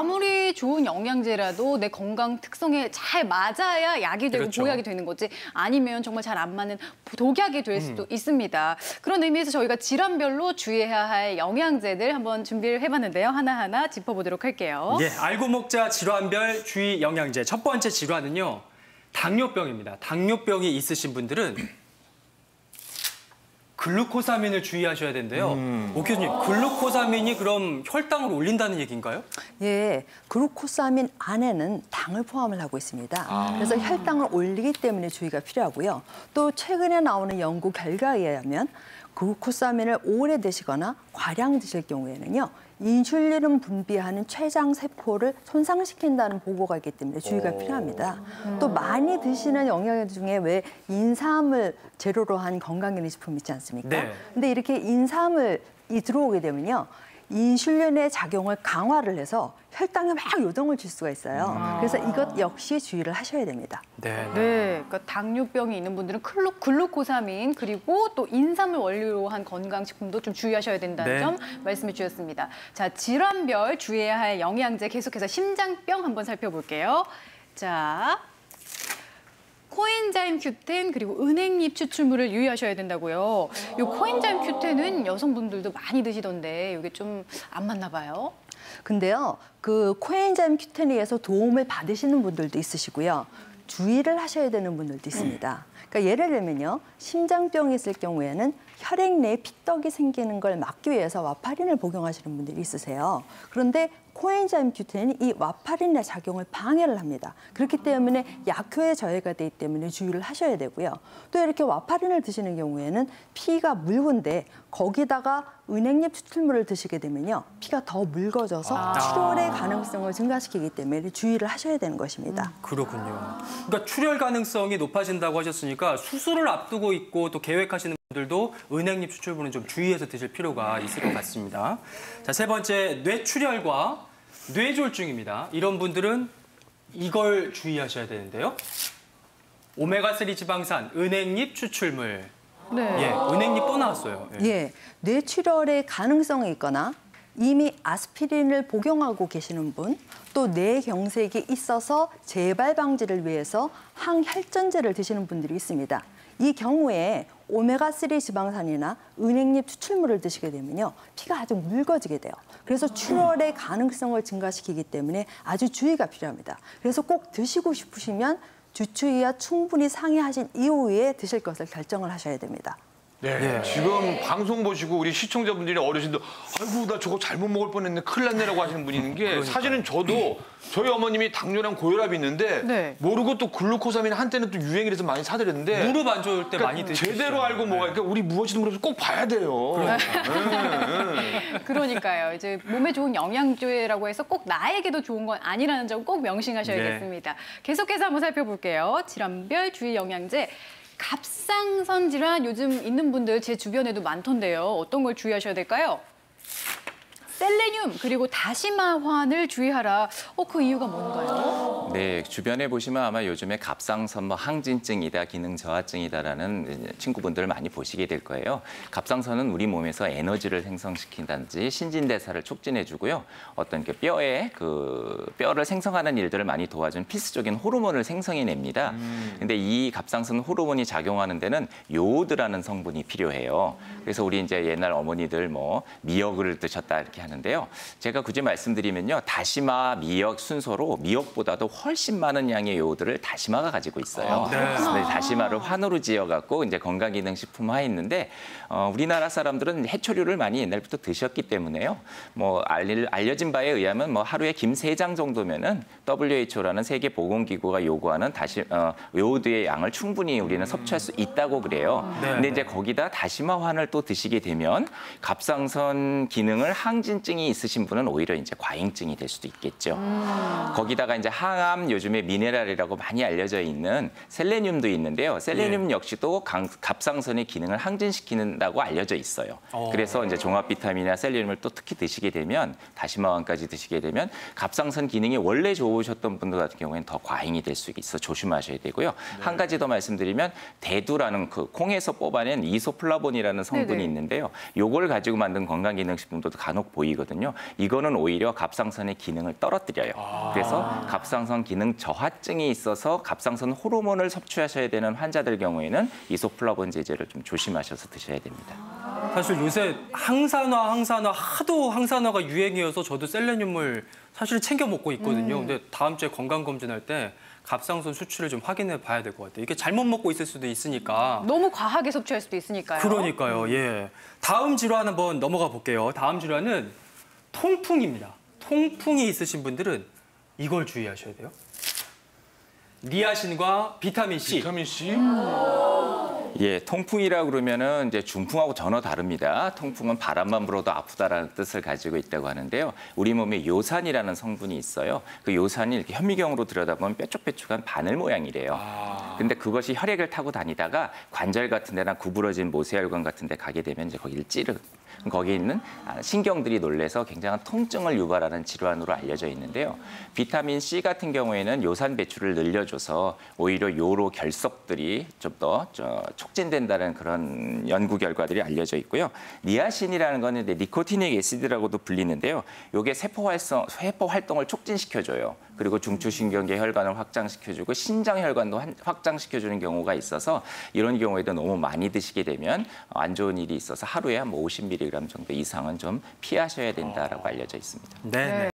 아무리 좋은 영양제라도 내 건강 특성에 잘 맞아야 약이 되고 그렇죠. 보약이 되는 거지 아니면 정말 잘 안 맞는 독약이 될 수도 있습니다. 그런 의미에서 저희가 질환별로 주의해야 할 영양제들 한번 준비를 해봤는데요. 하나하나 짚어보도록 할게요. 예, 알고 먹자 질환별 주의 영양제. 첫 번째 질환은요. 당뇨병입니다. 당뇨병이 있으신 분들은 글루코사민을 주의하셔야 되는데요. 오 교수님, 글루코사민이 그럼 혈당을 올린다는 얘기인가요? 예, 글루코사민 안에는 당을 포함을 하고 있습니다. 그래서 혈당을 올리기 때문에 주의가 필요하고요. 또 최근에 나오는 연구 결과에 의하면 글루코사민을 오래 드시거나 과량 드실 경우에는요. 인슐린을 분비하는 췌장 세포를 손상시킨다는 보고가 있기 때문에 주의가 필요합니다. 또 많이 드시는 영양제 중에 왜 인삼을 재료로 한 건강기능식품 있지 않습니까? 네. 근데 이렇게 인삼이 들어오게 되면요. 인슐린의 작용을 강화를 해서 혈당에 막 요동을 줄 수가 있어요. 그래서 이것 역시 주의를 하셔야 됩니다. 네. 네, 그러니까 당뇨병이 있는 분들은 글루코사민 그리고 또 인삼을 원료로 한 건강식품도 좀 주의하셔야 된다는 네. 점 말씀해 주셨습니다. 자, 질환별 주의해야 할 영양제 계속해서 심장병 한번 살펴볼게요. 자, 코엔자임 Q10 그리고 은행잎 추출물을 유의하셔야 된다고요. 이 코엔자임 Q10은 여성분들도 많이 드시던데 이게 좀 안 맞나 봐요. 근데요, 그 코엔자임 Q10에 의해서 도움을 받으시는 분들도 있으시고요. 주의를 하셔야 되는 분들도 있습니다. 그러니까 예를 들면요, 심장병이 있을 경우에는 혈액 내에 피떡이 생기는 걸 막기 위해서 와파린을 복용하시는 분들이 있으세요. 그런데 코엔자임 Q10이 이 와파린의 작용을 방해를 합니다. 그렇기 때문에 약효에 저해가 되기 때문에 주의를 하셔야 되고요. 또 이렇게 와파린을 드시는 경우에는 피가 묽은데 거기다가 은행잎 추출물을 드시게 되면요. 피가 더 묽어져서 출혈의 가능성을 증가시키기 때문에 주의를 하셔야 되는 것입니다. 그렇군요. 그러니까 출혈 가능성이 높아진다고 하셨으니까 수술을 앞두고 있고 또 계획하시는 분들도 은행잎 추출물은 좀 주의해서 드실 필요가 있을 것 같습니다. 자, 세 번째, 뇌출혈과 뇌졸중입니다. 이런 분들은 이걸 주의하셔야 되는데요. 오메가3 지방산, 은행잎 추출물. 네. 예, 은행잎 또 나왔어요. 예. 예, 뇌출혈의 가능성이 있거나 이미 아스피린을 복용하고 계시는 분, 또 뇌경색이 있어서 재발 방지를 위해서 항혈전제를 드시는 분들이 있습니다. 이 경우에 오메가3 지방산이나 은행잎 추출물을 드시게 되면요. 피가 아주 묽어지게 돼요. 그래서 출혈의 가능성을 증가시키기 때문에 아주 주의가 필요합니다. 그래서 꼭 드시고 싶으시면 주치의와 충분히 상의하신 이후에 드실 것을 결정을 하셔야 됩니다. 네, 지금 방송 보시고 우리 시청자분들이 어르신들 아이고 나 저거 잘못 먹을 뻔했네 큰일 났네라고 하시는 분이 있는 게 사실은 저도 저희 어머님이 당뇨랑 고혈압이 있는데 네. 모르고 또 글루코사민 한때는 또 유행이라서 많이 사드렸는데 무릎 안 좋을 때 많이 드시죠. 제대로 알고 먹어야 그러니까 우리 무엇이든 그래서 꼭 봐야 돼요. 그러니까요. 이제 몸에 좋은 영양제라고 해서 꼭 나에게도 좋은 건 아니라는 점 꼭 명심하셔야겠습니다. 계속해서 한번 살펴볼게요. 질환별 주의 영양제. 갑상선 질환 요즘 있는 분들 제 주변에도 많던데요. 어떤 걸 주의하셔야 될까요? 셀레늄 그리고 다시마환을 주의하라. 그 이유가 뭔가요? 네, 주변에 보시면 아마 요즘에 갑상선 항진증이다, 기능 저하증이다라는 친구분들 많이 보시게 될 거예요. 갑상선은 우리 몸에서 에너지를 생성시킨다든지 신진대사를 촉진해주고요. 어떤 뼈에 뼈를 생성하는 일들을 많이 도와준 필수적인 호르몬을 생성해냅니다. 근데 이 갑상선 호르몬이 작용하는 데는 요오드라는 성분이 필요해요. 그래서 우리 이제 옛날 어머니들 미역을 드셨다 이렇게 하는데요. 제가 굳이 말씀드리면요. 다시마, 미역 순서로 미역보다도 훨씬 많은 양의 요오드를 다시마가 가지고 있어요. 그래서 다시마를 환으로 지어갖고 이제 건강기능식품화 했는데 우리나라 사람들은 해초류를 많이 옛날부터 드셨기 때문에요. 알려진 바에 의하면 하루에 김 3장 정도면은 WHO라는 세계보건기구가 요구하는 요오드의 양을 충분히 우리는 섭취할 수 있다고 그래요. 근데 이제 거기다 다시마환을 또 드시게 되면 갑상선 기능을 항진증이 있으신 분은 오히려 이제 과잉증이 될 수도 있겠죠. 거기다가 이제 항암 요즘에 미네랄이라고 많이 알려져 있는 셀레늄도 있는데요. 셀레늄 역시도 갑상선의 기능을 항진시키는다고 알려져 있어요. 그래서 이제 종합 비타민이나 셀레늄을 또 특히 드시게 되면 다시마환까지 드시게 되면 갑상선 기능이 원래 좋으셨던 분들 같은 경우에는 더 과잉이 될 수 있어 조심하셔야 되고요. 한 가지 더 말씀드리면 대두라는 콩에서 뽑아낸 이소플라본이라는 성분이 있는데요. 요걸 가지고 만든 건강기능식품도 간혹 보이거든요. 이거는 오히려 갑상선의 기능을 떨어뜨려요. 그래서 갑상선 기능 저하증이 있어서 갑상선 호르몬을 섭취하셔야 되는 환자들 경우에는 이소플라본 제제를 좀 조심하셔서 드셔야 됩니다. 사실 요새 항산화 하도 항산화가 유행이어서 저도 셀레늄을 사실 챙겨 먹고 있거든요. 근데 다음 주에 건강 검진할 때 갑상선 수치를 좀 확인해 봐야 될 것 같아요. 이게 잘못 먹고 있을 수도 있으니까. 너무 과하게 섭취할 수도 있으니까요. 그러니까요. 예. 다음 질환 한번 넘어가 볼게요. 다음 질환은 통풍입니다. 통풍이 있으신 분들은 이걸 주의하셔야 돼요. 니아신과 비타민 C. 비타민 C? 예, 통풍이라 그러면은 이제 중풍하고 전혀 다릅니다. 통풍은 바람만 불어도 아프다라는 뜻을 가지고 있다고 하는데요. 우리 몸에 요산이라는 성분이 있어요. 그 요산이 이렇게 현미경으로 들여다보면 뾰족뾰족한 바늘 모양이래요. 근데 그것이 혈액을 타고 다니다가 관절 같은 데나 구부러진 모세혈관 같은 데 가게 되면 이제 거기를 찌르. 거기에 있는 신경들이 놀래서 굉장한 통증을 유발하는 질환으로 알려져 있는데요. 비타민 C 같은 경우에는 요산 배출을 늘려줘서 오히려 요로 결석들이 좀 더 촉진된다는 그런 연구 결과들이 알려져 있고요. 니아신이라는 거는 니코티닉 애시드라고도 불리는데요. 이게 세포 활동을 촉진시켜줘요. 그리고 중추신경계 혈관을 확장시켜주고 신장 혈관도 확장시켜주는 경우가 있어서 이런 경우에도 너무 많이 드시게 되면 안 좋은 일이 있어서 하루에 한 50mg 정도 이상은 좀 피하셔야 된다라고 알려져 있습니다. 네.